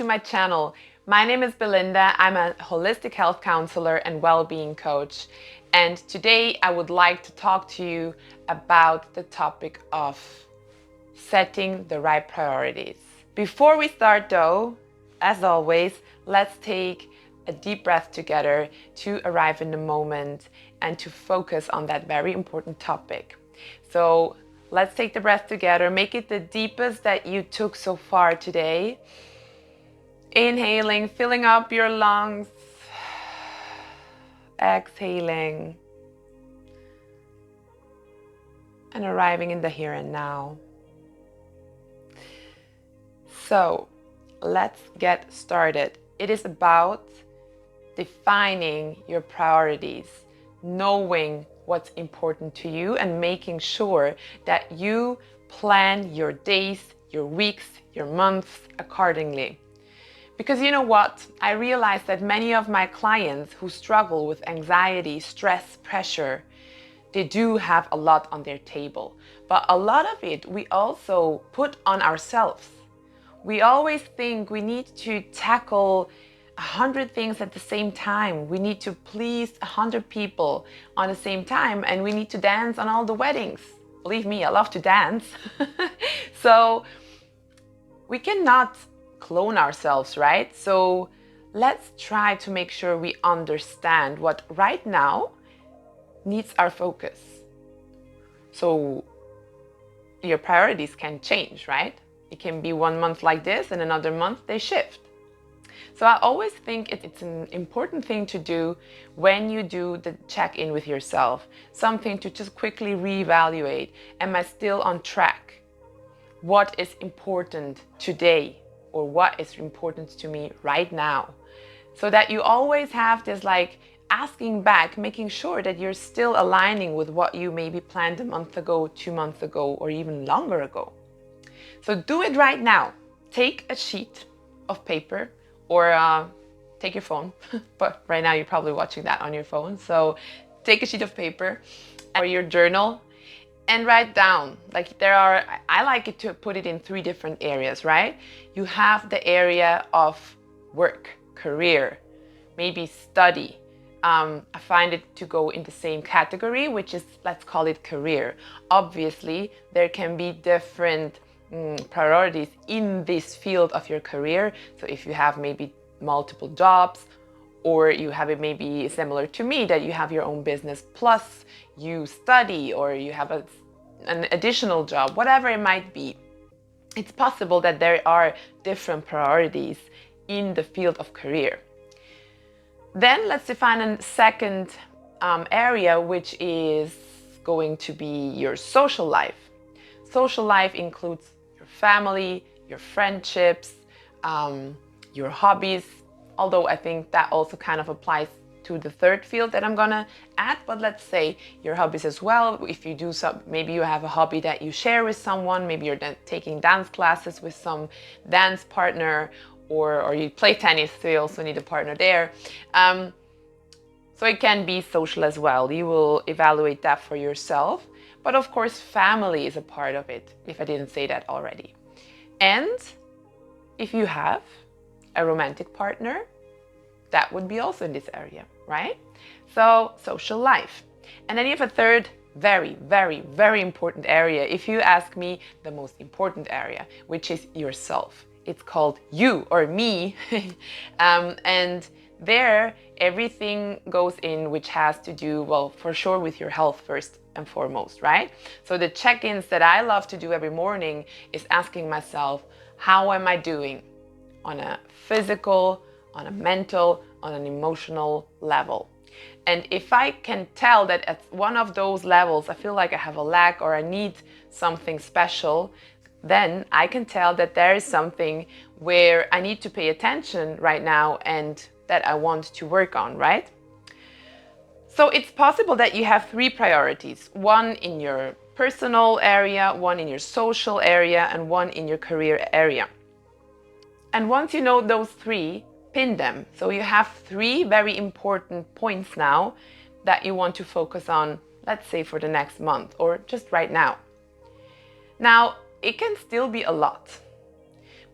to my channel. My name is Belinda. I'm a holistic health counselor and well-being coach. And today I would like to talk to you about the topic of setting the right priorities. Before we start though, as always, let's take a deep breath together to arrive in the moment and to focus on that very important topic. So let's take the breath together. Make it the deepest that you took so far today. Inhaling, filling up your lungs. Exhaling. And arriving in the here and now. So let's get started. It is about defining your priorities, knowing what's important to you and making sure that you plan your days, your weeks, your months accordingly. Because you know what? I realize that many of my clients who struggle with anxiety, stress, pressure, they do have a lot on their table. But a lot of it we also put on ourselves. We always think we need to tackle 100 things at the same time. We need to please 100 people on the same time, and we need to dance on all the weddings. Believe me, I love to dance. So we cannot clone ourselves, right? So let's try to make sure we understand what right now needs our focus. So your priorities can change, right? It can be 1 month like this and another month they shift. So I always think it's an important thing to do when you do the check-in with yourself, something to just quickly reevaluate. Am I still on track? What is important today? Or what is important to me right now? So that you always have this like asking back, making sure that you're still aligning with what you maybe planned a month ago, 2 months ago, or even longer ago. So do it right now. Take a sheet of paper or take your phone, but right now you're probably watching that on your phone. So take a sheet of paper or your journal and write down. Like I like it to put it in 3 different areas, right? You have the area of work, career, maybe study. I find it to go in the same category, which is, let's call it career. Obviously, there can be different priorities in this field of your career. So if you have maybe multiple jobs, or you have it maybe similar to me, that you have your own business plus you study, or you have an additional job, whatever it might be. It's possible that there are different priorities in the field of career. Then let's define a second area, which is going to be your social life. Social life includes your family, your friendships, your hobbies, although I think that also kind of applies to the third field that I'm gonna add, but let's say your hobbies as well. If you do some, maybe you have a hobby that you share with someone, maybe you're taking dance classes with some dance partner, or you play tennis, so you also need a partner there. So it can be social as well. You will evaluate that for yourself, but of course family is a part of it, if I didn't say that already. And if you have a romantic partner, that would be also in this area, right? So social life. And then you have a third very, very, very important area. If you ask me, the most important area, which is yourself. It's called you or me. And there, everything goes in which has to do, well, for sure with your health first and foremost, right? So the check-ins that I love to do every morning is asking myself, how am I doing on a physical, on a mental, on an emotional level? And if I can tell that at one of those levels I feel like I have a lack or I need something special, then I can tell that there is something where I need to pay attention right now and that I want to work on, right? So it's possible that you have 3 priorities, one in your personal area, one in your social area, and one in your career area. And once you know those 3, pin them. So you have 3 very important points now that you want to focus on, let's say for the next month or just right now. Now, it can still be a lot,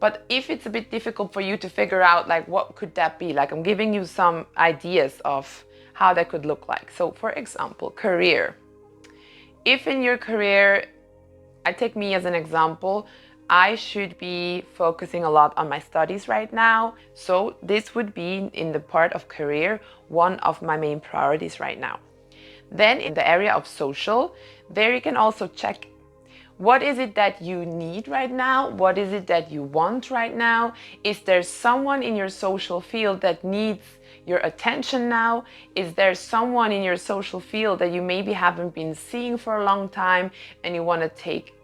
But if it's a bit difficult for you to figure out like what could that be, like I'm giving you some ideas of how that could look like. So for example, career. If in your career, I take me as an example, I should be focusing a lot on my studies right now. So this would be in the part of career, one of my main priorities right now. Then in the area of social, there you can also check what is it that you need right now? What is it that you want right now? Is there someone in your social field that needs your attention now? Is there someone in your social field that you maybe haven't been seeing for a long time and you want to take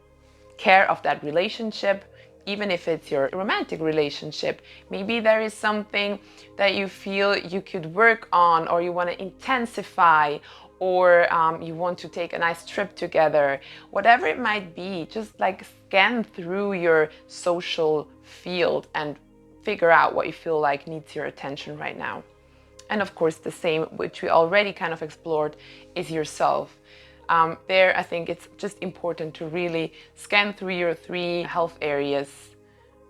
care of that relationship? Even if it's your romantic relationship, maybe there is something that you feel you could work on, or you want to intensify, or you want to take a nice trip together. Whatever it might be, just like scan through your social field and figure out what you feel like needs your attention right now. And of course, the same, which we already kind of explored, is yourself. There, I think it's just important to really scan through your 3 health areas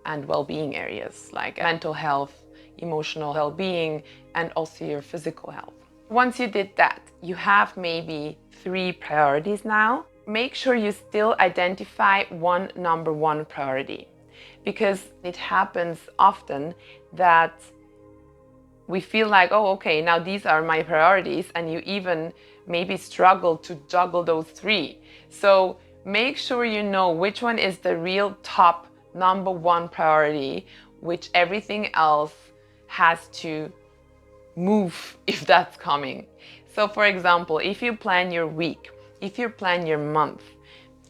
and well-being areas, like mental health, emotional well-being, and also your physical health. Once you did that, you have maybe 3 priorities now. Make sure you still identify one number 1 priority, because it happens often that we feel like, oh, okay, now these are my priorities, and you even maybe struggle to juggle those 3. So make sure you know which one is the real top number 1 priority, which everything else has to move if that's coming. So for example, if you plan your week, if you plan your month,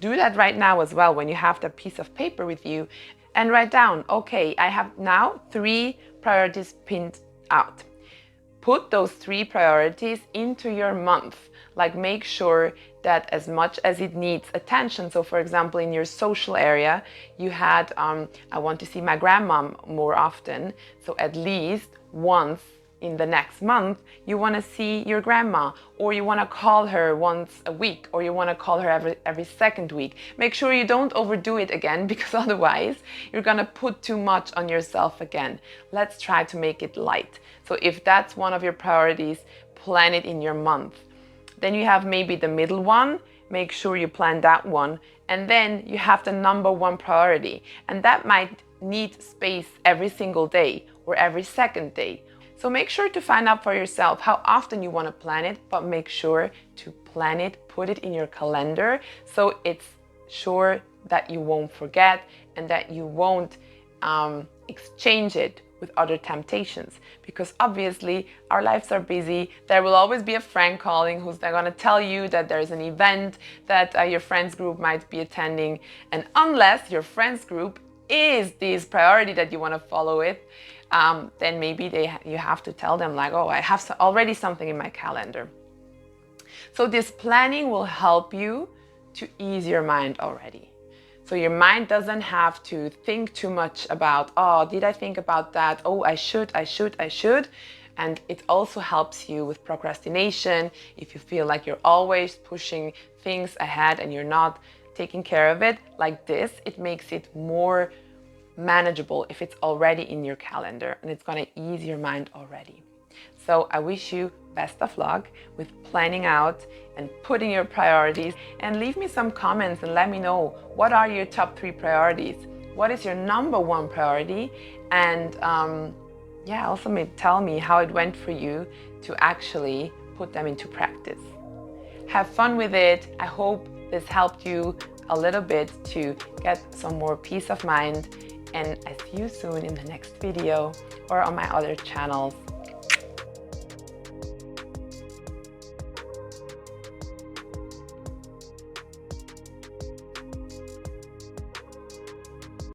do that right now as well when you have that piece of paper with you, and write down, okay, I have now 3 priorities pinned out. Put those 3 priorities into your month. Like make sure that as much as it needs attention. So for example, in your social area, you had, I want to see my grandma more often. So at least once in the next month, you want to see your grandma, or you want to call her once a week, or you want to call her every second week. Make sure you don't overdo it again, because otherwise you're going to put too much on yourself again. Let's try to make it light. So if that's one of your priorities, plan it in your month. Then you have maybe the middle one. Make sure you plan that one. And then you have the number 1 priority. And that might need space every single day or every second day. So make sure to find out for yourself how often you want to plan it, but make sure to plan it, put it in your calendar, so it's sure that you won't forget and that you won't exchange it with other temptations. Because obviously our lives are busy. There will always be a friend calling who's going to tell you that there's an event that your friends group might be attending. And unless your friends group is this priority that you want to follow it, then maybe you have to tell them like, oh, I have already something in my calendar. So this planning will help you to ease your mind already. So your mind doesn't have to think too much about, oh, did I think about that? Oh, I should. And it also helps you with procrastination. If you feel like you're always pushing things ahead and you're not taking care of it like this, it makes it more manageable if it's already in your calendar, and it's going to ease your mind already. So I wish you best of luck with planning out and putting your priorities, and leave me some comments and let me know, what are your top 3 priorities? What is your number 1 priority? And yeah, also tell me how it went for you to actually put them into practice. Have fun with it. I hope this helped you a little bit to get some more peace of mind. And I see you soon in the next video or on my other channels.